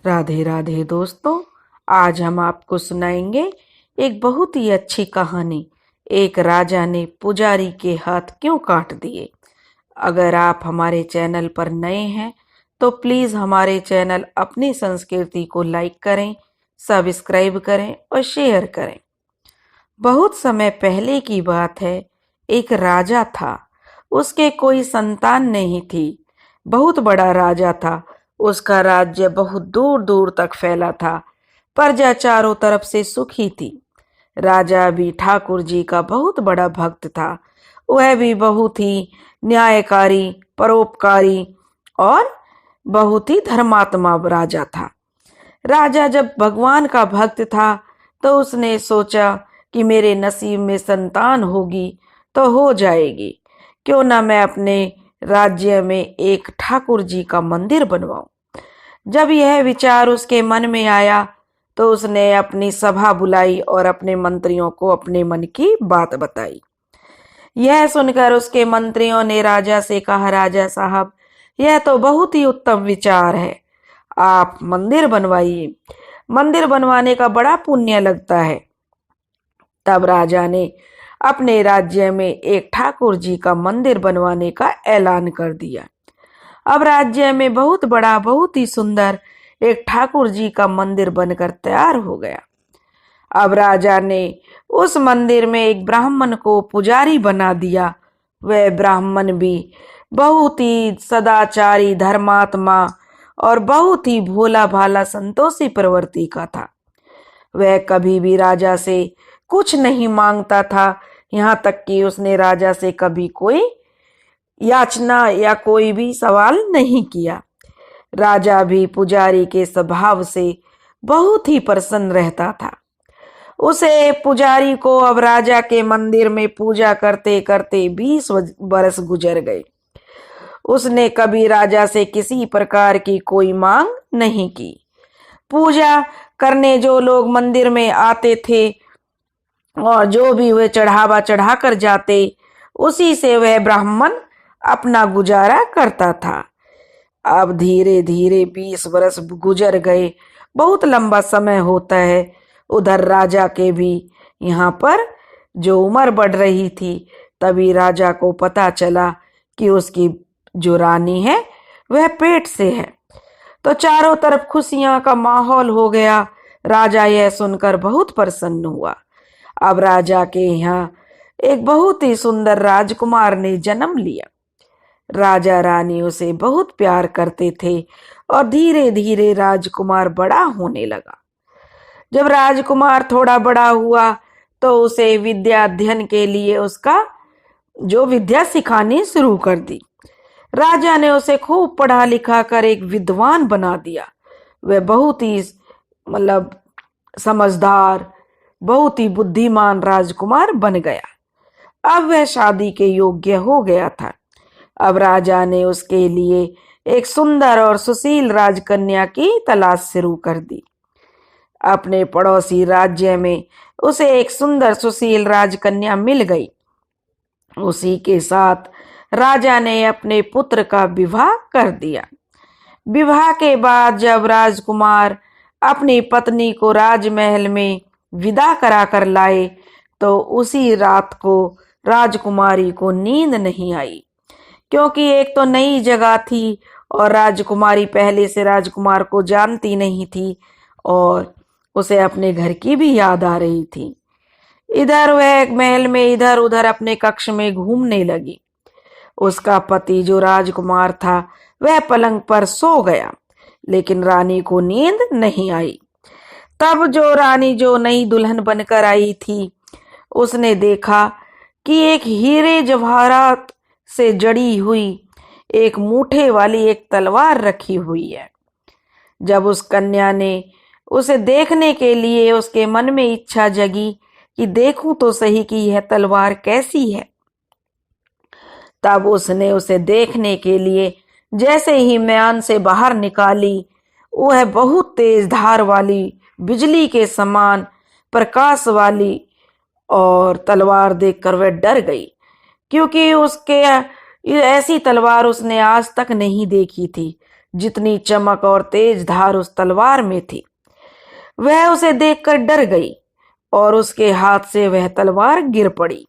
राधे राधे दोस्तों। आज हम आपको सुनाएंगे एक बहुत ही अच्छी कहानी। एक राजा ने पुजारी के हाथ क्यों काट दिए। अगर आप हमारे चैनल पर नए हैं तो प्लीज हमारे चैनल अपनी संस्कृति को लाइक करें, सब्सक्राइब करें और शेयर करें। बहुत समय पहले की बात है। एक राजा था, उसके कोई संतान नहीं थी। बहुत बड़ा राजा था। उसका राज्य बहुत दूर दूर तक फैला था। प्रजा चारों तरफ से सुखी थी। राजा भी ठाकुर जी का बहुत बड़ा भक्त था। वह भी बहुत ही न्यायकारी, परोपकारी और बहुत ही धर्मात्मा राजा था। राजा जब भगवान का भक्त था तो उसने सोचा कि मेरे नसीब में संतान होगी तो हो जाएगी। क्यों ना मैं अपने राज्य में एक ठाकुर जी का मंदिर बनवाऊं। जब यह विचार उसके मन में आया तो उसने अपनी सभा बुलाई और अपने मंत्रियों को अपने मन की बात बताई। यह सुनकर उसके मंत्रियों ने राजा से कहा, राजा साहब, यह तो बहुत ही उत्तम विचार है। आप मंदिर बनवाइए। मंदिर बनवाने का बड़ा पुण्य लगता है। तब राजा ने अपने राज्य में एक ठाकुर जी का मंदिर बनवाने का ऐलान कर दिया। अब राज्य में बहुत बड़ा, बहुत ही सुंदर एक ठाकुर जी का मंदिर बनकर तैयार हो गया। अब राजा ने उस मंदिर में एक ब्राह्मण को पुजारी बना दिया। वह ब्राह्मण भी बहुत ही सदाचारी, धर्मात्मा और बहुत ही भोला भाला, संतोषी प्रवृत्ति का था। वह कभी भी राजा से कुछ नहीं मांगता था। यहाँ तक कि उसने राजा से कभी कोई याचना या कोई भी सवाल नहीं किया। राजा भी पुजारी के स्वभाव से बहुत ही प्रसन्न रहता था। उसे पुजारी को अब राजा के मंदिर में पूजा करते करते 20 बरस गुजर गए। उसने कभी राजा से किसी प्रकार की कोई मांग नहीं की। पूजा करने जो लोग मंदिर में आते थे और जो भी वे चढ़ावा चढ़ा कर जाते, उसी से वह ब्राह्मण अपना गुजारा करता था। अब धीरे धीरे 20 बरस गुजर गए। बहुत लंबा समय होता है। उधर राजा के भी यहाँ पर जो उम्र बढ़ रही थी, तभी राजा को पता चला कि उसकी जो रानी है वह पेट से है। तो चारों तरफ खुशियां का माहौल हो गया। राजा यह सुनकर बहुत प्रसन्न हुआ। अब राजा के यहाँ एक बहुत ही सुंदर राजकुमार ने जन्म लिया। राजा रानी उसे बहुत प्यार करते थे और धीरे धीरे राजकुमार बड़ा होने लगा। जब राजकुमार थोड़ा बड़ा हुआ तो उसे विद्या अध्ययन के लिए उसका जो विद्या सिखानी शुरू कर दी। राजा ने उसे खूब पढ़ा लिखा कर एक विद्वान बना दिया। वह बहुत ही समझदार, बहुत ही बुद्धिमान राजकुमार बन गया। अब वह शादी के योग्य हो गया था। अब राजा ने उसके लिए एक सुंदर और सुशील राजकन्या की तलाश शुरू कर दी। अपने पड़ोसी राज्य में उसे एक सुंदर सुशील राजकन्या मिल गई। उसी के साथ राजा ने अपने पुत्र का विवाह कर दिया। विवाह के बाद जब राजकुमार अपनी पत्नी को राजमहल में विदा कराकर लाए तो उसी रात को राजकुमारी को नींद नहीं आई, क्योंकि एक तो नई जगह थी और राजकुमारी पहले से राजकुमार को जानती नहीं थी और उसे अपने घर की भी याद आ रही थी। इधर वह महल में इधर उधर अपने कक्ष में घूमने लगी। उसका पति जो राजकुमार था वह पलंग पर सो गया, लेकिन रानी को नींद नहीं आई। तब जो रानी जो नई दुल्हन बनकर आई थी, उसने देखा कि एक हीरे जवाहरात से जड़ी हुई एक मूठे वाली एक तलवार रखी हुई है। जब उस कन्या ने उसे देखने के लिए उसके मन में इच्छा जगी कि देखूं तो सही कि यह तलवार कैसी है, तब उसने उसे देखने के लिए जैसे ही म्यान से बाहर निकाली, वह बहुत तेज धार वाली, बिजली के समान प्रकाश वाली और तलवार देखकर वह डर गई, क्योंकि उसके ऐसी तलवार उसने आज तक नहीं देखी थी। जितनी चमक और तेज धार उस तलवार में थी। वह उसे देखकर डर गई और उसके हाथ से वह तलवार गिर पड़ी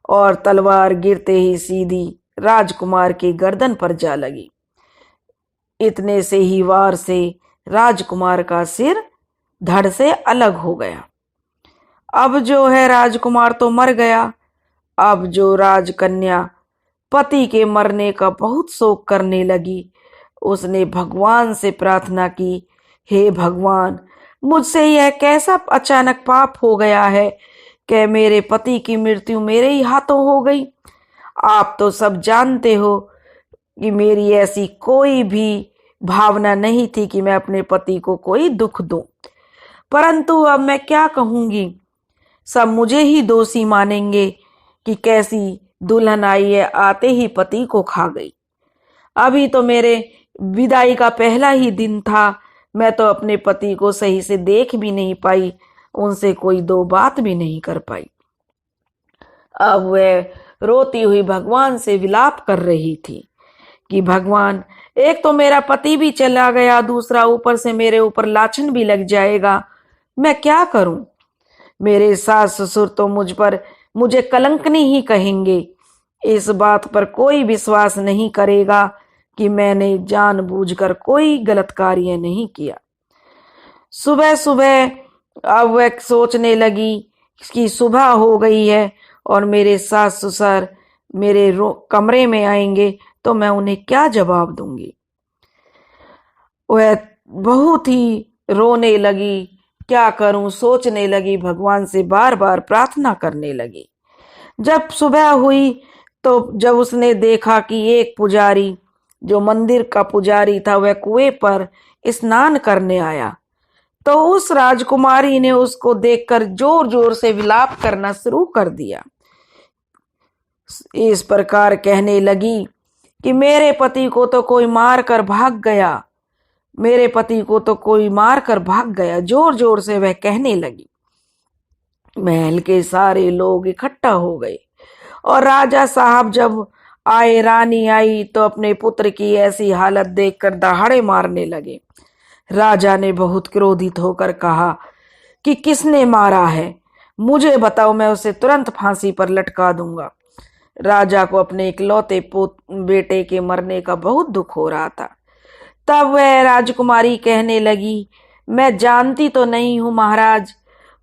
और तलवार गिरते ही सीधी राजकुमार की गर्दन पर जा लगी। इतने से ही वार से राजकुमार का सिर धड़ से अलग हो गया। अब जो है राजकुमार तो मर गया। अब जो राजकन्या पति के मरने का बहुत शोक करने लगी, उसने भगवान से प्रार्थना की, हे भगवान, मुझसे यह कैसा अचानक पाप हो गया है कि मेरे पति की मृत्यु मेरे ही हाथों हो गई। आप तो सब जानते हो कि मेरी ऐसी कोई भी भावना नहीं थी कि मैं अपने पति को कोई दुख दूं, परंतु अब मैं क्या कहूंगी, सब मुझे ही दोषी मानेंगे कि कैसी दुल्हन आई है, आते ही पति को खा गई। अभी तो मेरे विदाई का पहला ही दिन था, मैं तो अपने पति को सही से देख भी नहीं पाई, उनसे कोई दो बात भी नहीं कर पाई। अब वह रोती हुई भगवान से विलाप कर रही थी कि भगवान, एक तो मेरा पति भी चला गया, दूसरा ऊपर से मेरे ऊपर लाछन भी लग जाएगा, मैं क्या करूं। मेरे सास ससुर तो मुझे कलंकनी ही कहेंगे। इस बात पर कोई विश्वास नहीं करेगा कि मैंने जानबूझकर कोई गलत कार्य नहीं किया। सुबह सुबह अब वह सोचने लगी कि सुबह हो गई है और मेरे सास ससुर मेरे कमरे में आएंगे तो मैं उन्हें क्या जवाब दूंगी। वह बहुत ही रोने लगी, क्या करूं सोचने लगी, भगवान से बार बार प्रार्थना करने लगी। जब सुबह हुई तो जब उसने देखा कि एक पुजारी, जो मंदिर का पुजारी था, वह कुएं पर स्नान करने आया, तो उस राजकुमारी ने उसको देखकर जोर जोर से विलाप करना शुरू कर दिया। इस प्रकार कहने लगी कि मेरे पति को तो कोई मार कर भाग गया, मेरे पति को तो कोई मार कर भाग गया, जोर जोर से वह कहने लगी। महल के सारे लोग इकट्ठा हो गए और राजा साहब जब आए, रानी आई, तो अपने पुत्र की ऐसी हालत देखकर दहाड़े मारने लगे। राजा ने बहुत क्रोधित होकर कहा कि किसने मारा है, मुझे बताओ, मैं उसे तुरंत फांसी पर लटका दूंगा। राजा को अपने इकलौते बेटे के मरने का बहुत दुख हो रहा था। तब वह राजकुमारी कहने लगी, मैं जानती तो नहीं हूं महाराज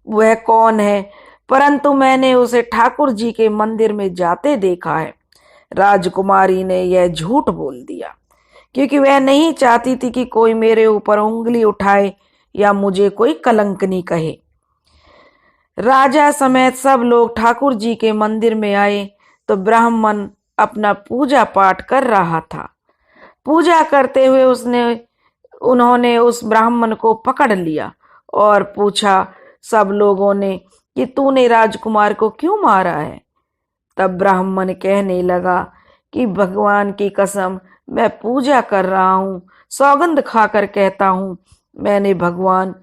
वह कौन है, परंतु मैंने उसे ठाकुर जी के मंदिर में जाते देखा है। राजकुमारी ने यह झूठ बोल दिया क्योंकि वह नहीं चाहती थी कि कोई मेरे ऊपर उंगली उठाए या मुझे कोई कलंकनी कहे। राजा समेत सब लोग ठाकुर जी के मंदिर में आए तो ब्राह्मण अपना पूजा पाठ कर रहा था। पूजा करते हुए उन्होंने उस ब्राह्मण को पकड़ लिया और पूछा सब लोगों ने कि तूने राजकुमार को क्यों मारा है। तब ब्राह्मण कहने लगा कि भगवान की कसम, मैं पूजा कर रहा हूँ, सौगंध खाकर कहता हूँ, मैंने भगवान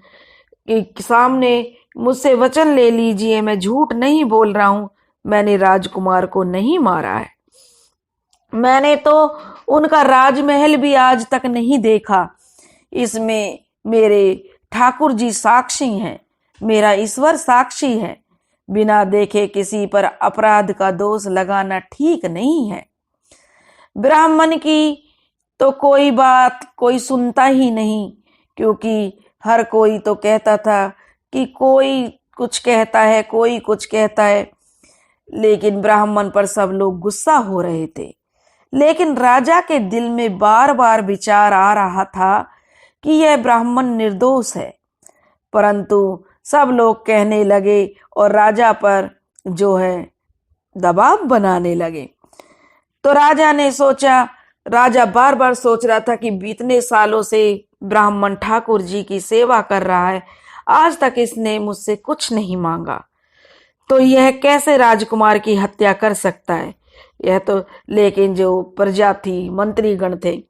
के सामने मुझसे वचन ले लीजिए, मैं झूठ नहीं बोल रहा हूँ, मैंने राजकुमार को नहीं मारा है। मैंने तो उनका राजमहल भी आज तक नहीं देखा, इसमें मेरे ठाकुर जी साक्षी हैं, मेरा ईश्वर साक्षी है। बिना देखे किसी पर अपराध का दोष लगाना ठीक नहीं है। ब्राह्मण की तो कोई बात कोई सुनता ही नहीं, क्योंकि हर कोई तो कहता था कि कोई कुछ कहता है, कोई कुछ कहता है, लेकिन ब्राह्मण पर सब लोग गुस्सा हो रहे थे। लेकिन राजा के दिल में बार बार विचार आ रहा था कि यह ब्राह्मण निर्दोष है, परंतु सब लोग कहने लगे और राजा पर जो है दबाव बनाने लगे। तो राजा बार बार सोच रहा था कि बीतने सालों से ब्राह्मण ठाकुर जी की सेवा कर रहा है, आज तक इसने मुझसे कुछ नहीं मांगा, तो यह कैसे राजकुमार की हत्या कर सकता है। यह तो लेकिन जो प्रजा थी, मंत्रीगण थे,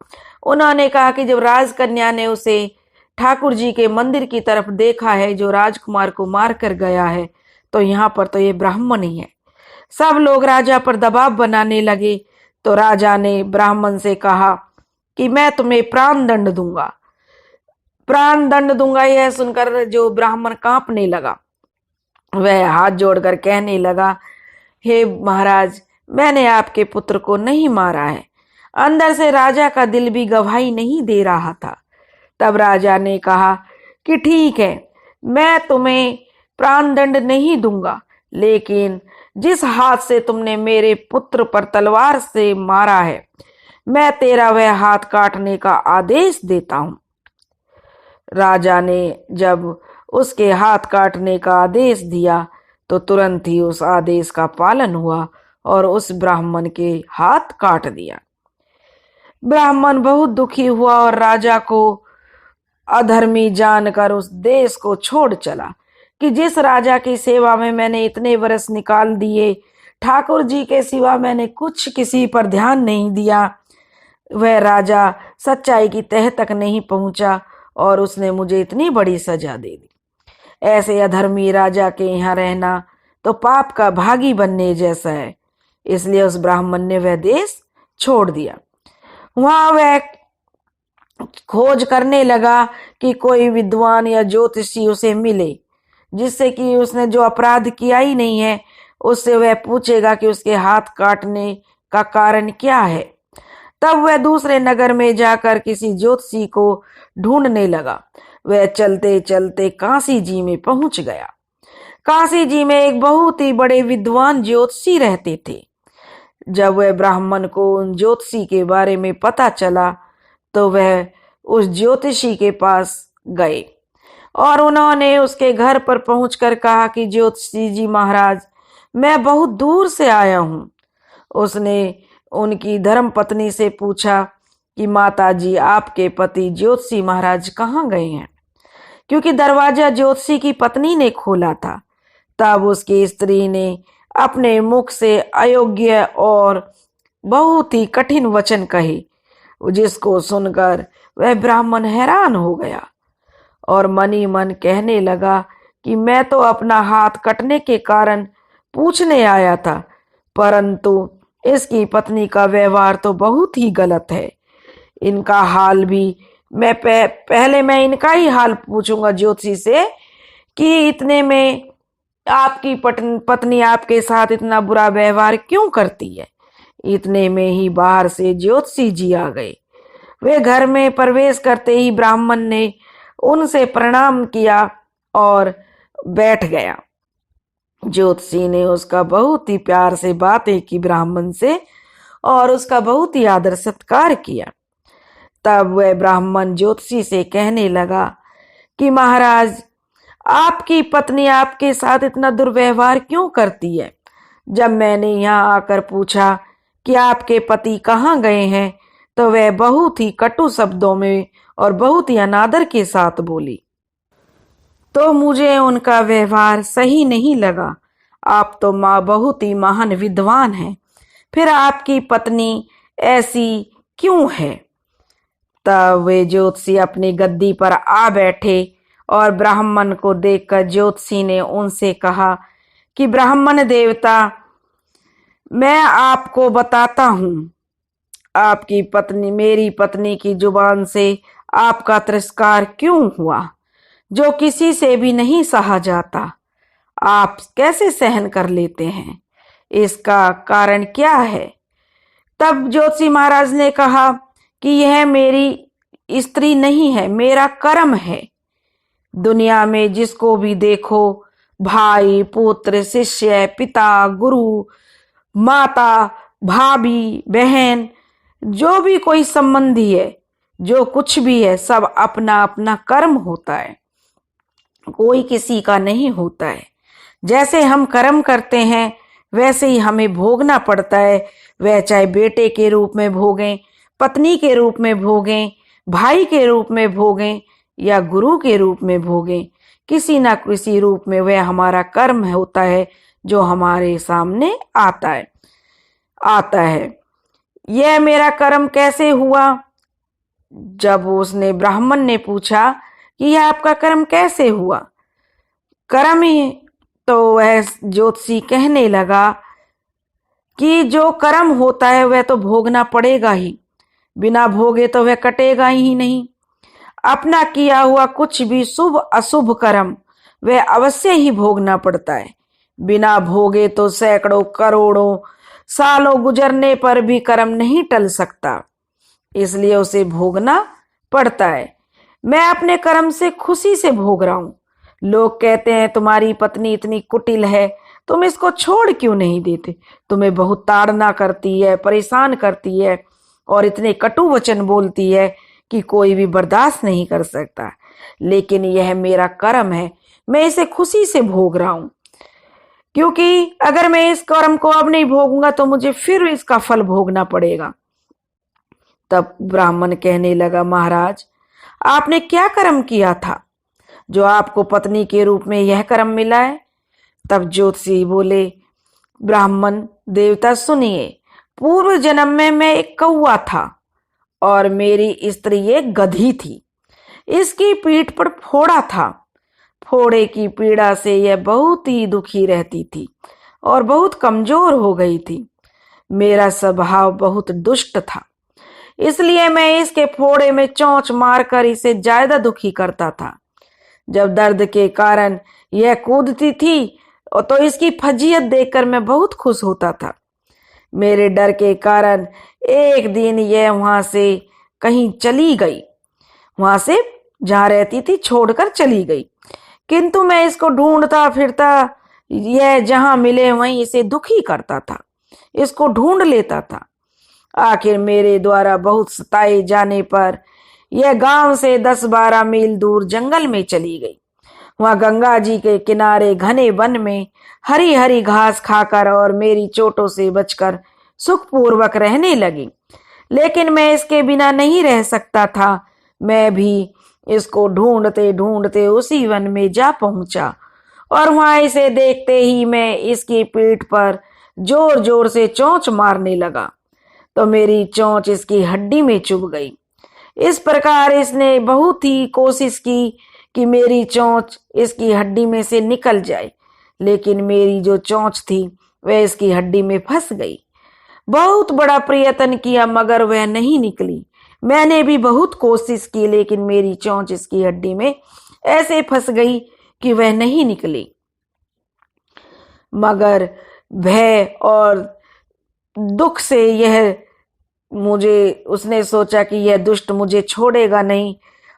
उन्होंने कहा कि जब राजकन्या ने उसे ठाकुर जी के मंदिर की तरफ देखा है जो राजकुमार को मार कर गया है, तो यहाँ पर तो ये ब्राह्मण ही है। सब लोग राजा पर दबाव बनाने लगे। तो राजा ने ब्राह्मण से कहा कि मैं तुम्हें प्राण दंड दूंगा। प्राण दंड दूंगा, यह सुनकर जो ब्राह्मण कांपने लगा, वह हाथ जोड़कर कहने लगा, हे महाराज, मैंने आपके पुत्र को नहीं मारा है। अंदर से राजा का दिल भी गवाही नहीं दे रहा था। तब राजा ने कहा कि ठीक है, मैं तुम्हें प्राण दंड नहीं दूंगा, लेकिन जिस हाथ से तुमने मेरे पुत्र पर तलवार से मारा है, मैं तेरा वह हाथ काटने का आदेश देता हूं। राजा ने जब उसके हाथ काटने का आदेश दिया तो तुरंत ही उस आदेश का पालन हुआ और उस ब्राह्मण के हाथ काट दिया। ब्राह्मण बहुत दुखी हुआ और राजा को अधर्मी जानकर उस देश को छोड़ चला कि जिस राजा की सेवा में मैंने इतने वर्ष निकाल दिए, ठाकुर जी के सिवा मैंने कुछ किसी पर ध्यान नहीं दिया, वह राजा सच्चाई की तह तक नहीं पहुंचा और उसने मुझे इतनी बड़ी सजा दे दी। ऐसे अधर्मी राजा के यहाँ रहना तो पाप का भागी बनने जैसा है। इसलिए उस ब्राह्मण ने वह देश छोड़ दिया। वहां वह खोज करने लगा कि कोई विद्वान या ज्योतिषी उसे मिले, जिससे कि उसने जो अपराध किया ही नहीं है उससे वह पूछेगा कि उसके हाथ काटने का कारण क्या है। तब वह दूसरे नगर में जाकर किसी ज्योतिषी को ढूंढने लगा। वह चलते चलते काशी जी में पहुंच गया। काशी जी में एक बहुत ही बड़े विद्वान ज्योतिषी रहते थे। जब वह ब्राह्मण को उन ज्योतिषी के बारे में पता चला तो वह उस ज्योतिषी के पास गए और उन्होंने उसके घर पर पहुंचकर कहा कि ज्योतिषी जी महाराज, मैं बहुत दूर से आया हूं। उसने उनकी धर्म पत्नी से पूछा कि माता जी, आपके पति ज्योतिषी महाराज कहाँ गए हैं, क्योंकि दरवाजा ज्योतिषी की पत्नी ने खोला था। तब उसकी स्त्री ने अपने मुख से अयोग्य और बहुत ही कठिन वचन कहे, जिसको सुनकर वह ब्राह्मण हैरान हो गया और मन ही मन कहने लगा कि मैं तो अपना हाथ कटने के कारण पूछने आया था, परंतु इसकी पत्नी का व्यवहार तो बहुत ही गलत है। इनका हाल भी पहले मैं इनका ही हाल पूछूंगा ज्योतिषी से कि इतने में आपकी पत्नी आपके साथ इतना बुरा व्यवहार क्यों करती है। इतने में ही बाहर से ज्योतिषी जी आ गए। वे घर में प्रवेश करते ही ब्राह्मण ने उनसे प्रणाम किया और बैठ गया। ज्योतिषी ने उसका बहुत ही प्यार से बातें की ब्राह्मण से और उसका बहुत ही आदर सत्कार किया। तब वह ब्राह्मण ज्योतिषी से कहने लगा कि महाराज, आपकी पत्नी आपके साथ इतना दुर्व्यवहार क्यों करती है। जब मैंने यहाँ आकर पूछा कि आपके पति कहाँ गए हैं तो वह बहुत ही कटु शब्दों में और बहुत ही अनादर के साथ बोली, तो मुझे उनका व्यवहार सही नहीं लगा। आप तो माँ बहुत ही महान विद्वान हैं, फिर आपकी पत्नी ऐसी क्यों है। तब वे ज्योतिषी अपनी गद्दी पर आ बैठे और ब्राह्मण को देखकर ज्योतिषी ने उनसे कहा कि ब्राह्मण देवता, मैं आपको बताता हूँ, आपकी पत्नी, मेरी पत्नी की जुबान से आपका तिरस्कार क्यों हुआ, जो किसी से भी नहीं सहा जाता। आप कैसे सहन कर लेते हैं, इसका कारण क्या है। तब ज्योतिषी महाराज ने कहा कि यह मेरी स्त्री नहीं है, मेरा कर्म है। दुनिया में जिसको भी देखो, भाई, पुत्र, शिष्य, पिता, गुरु, माता, भाभी, बहन, जो भी कोई संबंधी है, जो कुछ भी है, सब अपना अपना कर्म होता है, कोई किसी का नहीं होता है। जैसे हम कर्म करते हैं वैसे ही हमें भोगना पड़ता है। वह चाहे बेटे के रूप में भोगें, पत्नी के रूप में भोगें, भाई के रूप में भोगें या गुरु के रूप में भोगें, किसी ना किसी रूप में वह हमारा कर्म होता है जो हमारे सामने आता है। यह मेरा कर्म कैसे हुआ। जब उसने ब्राह्मण ने पूछा कि यह आपका कर्म कैसे हुआ, कर्म ही, तो वह ज्योतिषी कहने लगा कि जो कर्म होता है वह तो भोगना पड़ेगा ही, बिना भोगे तो वह कटेगा ही नहीं। अपना किया हुआ कुछ भी शुभ अशुभ कर्म वह अवश्य ही भोगना पड़ता है। बिना भोगे तो सैकड़ों करोड़ों सालों गुजरने पर भी कर्म नहीं टल सकता, इसलिए उसे भोगना पड़ता है। मैं अपने कर्म से खुशी से भोग रहा हूं। लोग कहते हैं तुम्हारी पत्नी इतनी कुटिल है, तुम इसको छोड़ क्यों नहीं देते? तुम्हें बहुत ताड़ना करती है, परेशान करती है और इतने कटु वचन बोलती है कि कोई भी बर्दाश्त नहीं कर सकता। लेकिन यह मेरा कर्म है, मैं इसे खुशी से भोग रहा हूं, क्योंकि अगर मैं इस कर्म को अब नहीं भोगूंगा तो मुझे फिर इसका फल भोगना पड़ेगा। तब ब्राह्मण कहने लगा, महाराज आपने क्या कर्म किया था जो आपको पत्नी के रूप में यह कर्म मिला है? तब ज्योतिषी बोले, ब्राह्मण देवता सुनिए, पूर्व जन्म में मैं एक कौवा था और मेरी स्त्री एक गधी थी। इसकी पीठ पर फोड़ा था। फोड़े की पीड़ा से यह बहुत ही दुखी रहती थी और बहुत कमजोर हो गई थी। मेरा स्वभाव बहुत दुष्ट था, इसलिए मैं इसके फोड़े में चोंच मारकर इसे ज्यादा दुखी करता था। जब दर्द के कारण यह कूदती थी तो इसकी फजीयत देखकर मैं बहुत खुश होता था। मेरे डर के कारण एक दिन यह वहां से कहीं चली गई, वहां से जहां रहती थी छोड़कर चली गई, किंतु मैं इसको ढूंढता फिरता, यह जहां मिले वहीं इसे दुखी करता था, इसको ढूंढ लेता था। आखिर मेरे द्वारा बहुत सताए जाने पर यह गांव से 10-12 मील दूर जंगल में चली गई। वहां गंगा जी के किनारे घने वन में हरी हरी घास खाकर और मेरी चोटों से बचकर सुखपूर्वक रहने लगी। लेकिन मैं इसके बिना नहीं रह सकता था। मैं भी इसको ढूंढते ढूंढते उसी वन में जा पहुंचा और वहां इसे देखते ही मैं इसकी पीठ पर जोर जोर से चोंच मारने लगा तो मेरी चोंच इसकी हड्डी में चुभ गई। इस प्रकार इसने बहुत ही कोशिश की कि मेरी चोंच इसकी हड्डी में से निकल जाए, लेकिन मेरी जो चोंच थी वह इसकी हड्डी में फंस गई। बहुत बड़ा प्रयत्न किया मगर वह नहीं निकली। मैंने भी बहुत कोशिश की, लेकिन मेरी चोंच इसकी हड्डी में ऐसे फंस गई कि वह नहीं निकली। मगर भय और दुख से उसने सोचा कि यह दुष्ट मुझे छोड़ेगा नहीं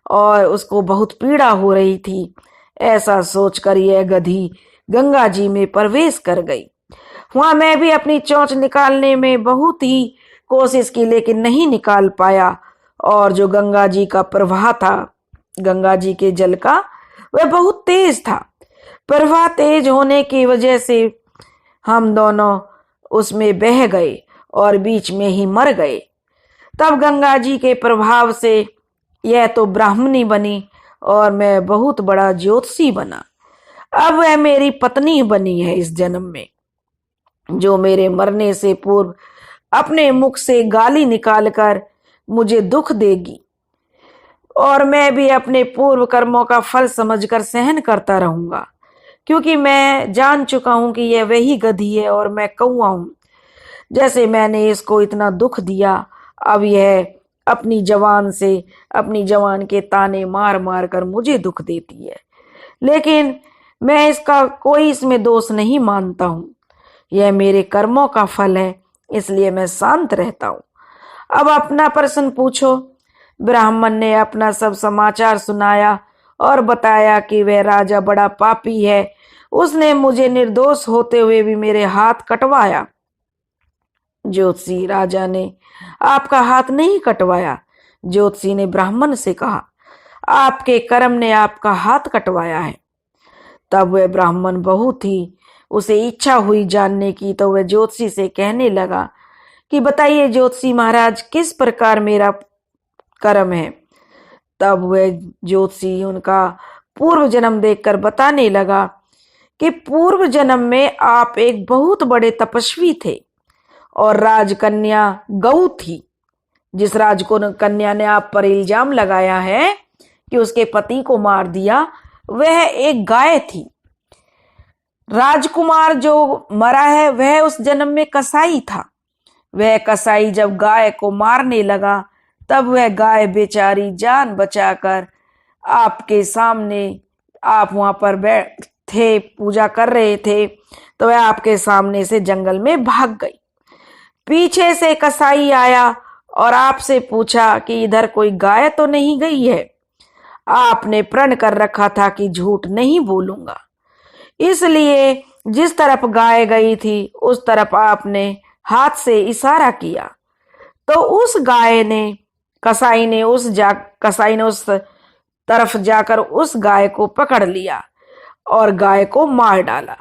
और उसको बहुत पीड़ा हो रही थी। ऐसा सोचकर यह गधी गंगा जी में प्रवेश कर गई। वहां मैं भी अपनी चोंच निकालने में बहुत ही कोशिश की, लेकिन नहीं निकाल पाया। और जो गंगा जी का प्रवाह था, गंगा जी के जल का, वह बहुत तेज था। प्रवाह तेज होने की वजह से हम दोनों उसमें बह गए और बीच में ही मर गए। तब गंगा जी के प्रभाव से यह तो ब्राह्मणी बनी और मैं बहुत बड़ा ज्योतिषी बना। अब वह मेरी पत्नी बनी है इस जन्म में, जो मेरे मरने से पूर्व अपने मुख से गाली निकालकर मुझे दुख देगी और मैं भी अपने पूर्व कर्मों का फल समझकर सहन करता रहूंगा, क्योंकि मैं जान चुका हूं कि यह वही गधी है और मैं कौवा हूं। जैसे मैंने इसको इतना दुख दिया, अब यह अपनी जवान के ताने मार मार कर मुझे दुख देती है। लेकिन मैं इसका कोई इसमें दोष नहीं मानता हूं। यह मेरे कर्मों का फल है, इसलिए मैं शांत रहता हूं। अब अपना प्रश्न पूछो। ब्राह्मण ने अपना सब समाचार सुनाया और बताया कि वह राजा बड़ा पापी है, उसने मुझे निर्दोष होते हुए भी मेरे हाथ कटवाया। ज्योतिषी राजा ने आपका हाथ नहीं कटवाया। ज्योतिषी ने ब्राह्मण से कहा, आपके कर्म ने आपका हाथ कटवाया है। तब वह ब्राह्मण बहुत ही उसे इच्छा हुई जानने की, तो वह ज्योतिषी से कहने लगा कि बताइए ज्योतिषी महाराज, किस प्रकार मेरा कर्म है। तब वह ज्योतिषी उनका पूर्व जन्म देखकर बताने लगा कि पूर्व जन्म में आप एक बहुत बड़े तपस्वी थे और राजकन्या गौ थी। जिस राजकन्या ने आप पर इल्जाम लगाया है कि उसके पति को मार दिया, वह एक गाय थी। राजकुमार जो मरा है वह उस जन्म में कसाई था। वह कसाई जब गाय को मारने लगा तब वह गाय बेचारी जान बचाकर आपके सामने, आप वहां पर थे, पूजा कर रहे थे, तो वह आपके सामने से जंगल में भाग गई। पीछे से कसाई आया और आपसे पूछा कि इधर कोई गाय तो नहीं गई है। आपने प्रण कर रखा था कि झूठ नहीं बोलूंगा, इसलिए जिस तरफ गाय गई थी उस तरफ आपने हाथ से इशारा किया, तो उस गाय ने, कसाई ने उस तरफ जाकर उस गाय को पकड़ लिया और गाय को मार डाला।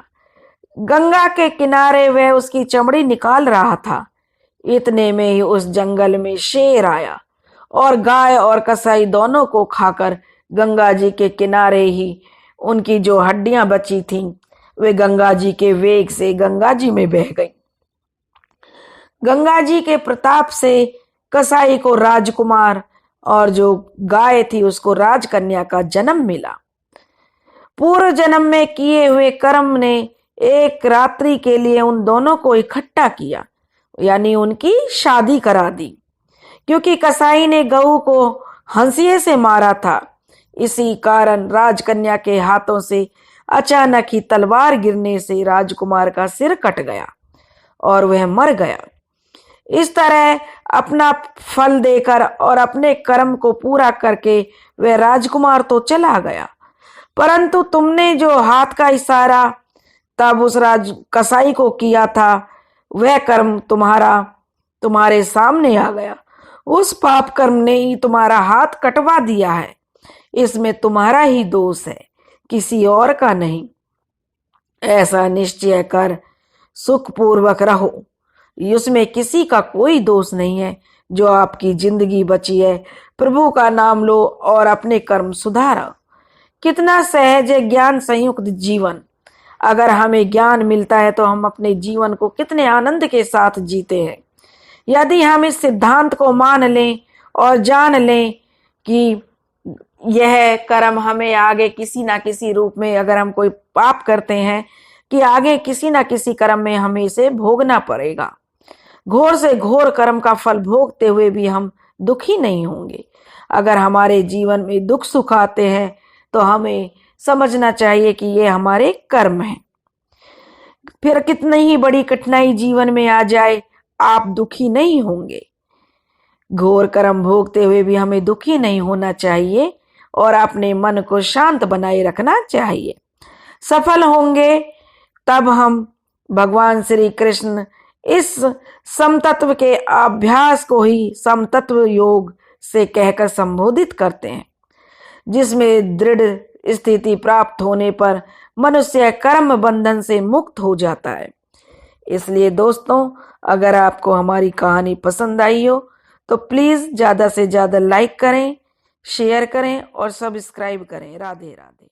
गंगा के किनारे वह उसकी चमड़ी निकाल रहा था। इतने में ही उस जंगल में शेर आया और गाय और कसाई दोनों को खाकर गंगा जी के किनारे ही उनकी जो हड्डियां बची थीं वे गंगा जी के वेग से गंगा जी में बह गई। गंगा जी के प्रताप से कसाई को राजकुमार और जो गाय थी उसको राजकन्या का जन्म मिला। पूर्व जन्म में किए हुए कर्म ने एक रात्रि के लिए उन दोनों को इकट्ठा किया, यानी उनकी शादी करा दी। क्योंकि कसाई ने गऊ को हंसिए से मारा था, इसी कारण राजकन्या के हाथों से अचानक ही तलवार गिरने से राजकुमार का सिर कट गया और वह मर गया। इस तरह अपना फल देकर और अपने कर्म को पूरा करके वह राजकुमार तो चला गया, परंतु तुमने जो हाथ का इशारा तब उस कसाई को किया था वह कर्म तुम्हारे सामने आ गया। उस पाप कर्म ने ही तुम्हारा हाथ कटवा दिया है। इसमें तुम्हारा ही दोष है, किसी और का नहीं। ऐसा निश्चय कर सुखपूर्वक रहो, उसमें किसी का कोई दोष नहीं है। जो आपकी जिंदगी बची है प्रभु का नाम लो और अपने कर्म सुधारो। कितना सहज है ज्ञान संयुक्त जीवन। अगर हमें ज्ञान मिलता है तो हम अपने जीवन को कितने आनंद के साथ जीते हैं। यदि हम इस सिद्धांत को मान लें और जान लें कि यह कर्म हमें आगे किसी ना किसी रूप में, अगर हम कोई पाप करते हैं, कि आगे किसी ना किसी कर्म में हमें इसे भोगना पड़ेगा। घोर से घोर कर्म का फल भोगते हुए भी हम दुखी नहीं होंगे। अगर हमारे जीवन में दुख सुख आते हैं तो हमें समझना चाहिए कि ये हमारे कर्म हैं। फिर कितनी ही बड़ी कठिनाई जीवन में आ जाए आप दुखी नहीं होंगे। घोर कर्म भोगते हुए भी हमें दुखी नहीं होना चाहिए और अपने मन को शांत बनाए रखना चाहिए। सफल होंगे तब हम भगवान श्री कृष्ण इस समतत्व के अभ्यास को ही समतत्व योग से कहकर संबोधित करते हैं, जिसमें दृढ़ स्थिति प्राप्त होने पर मनुष्य कर्म बंधन से मुक्त हो जाता है। इसलिए दोस्तों, अगर आपको हमारी कहानी पसंद आई हो तो प्लीज ज्यादा से ज्यादा लाइक करें, शेयर करें और सब्सक्राइब करें। राधे राधे।